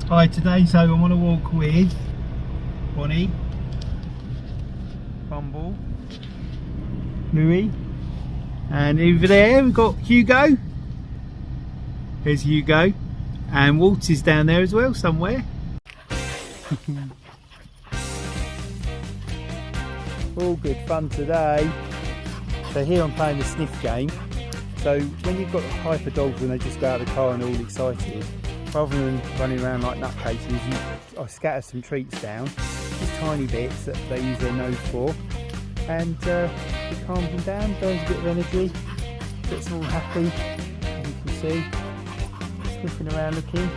Hi, today so I'm on a walk with Bonnie, Bumble, Louis, and over there we've got Hugo. There's Hugo, and Walty's down there as well somewhere. All good fun today. So here I'm playing the Sniff game. So when you've got hyper dogs when they just go out of the car and all excited, rather than running around like nutcases, I scatter some treats down, just tiny bits that they use their nose for, and it calms them down, burns a bit of energy, gets them all happy, as you can see, sniffing around looking.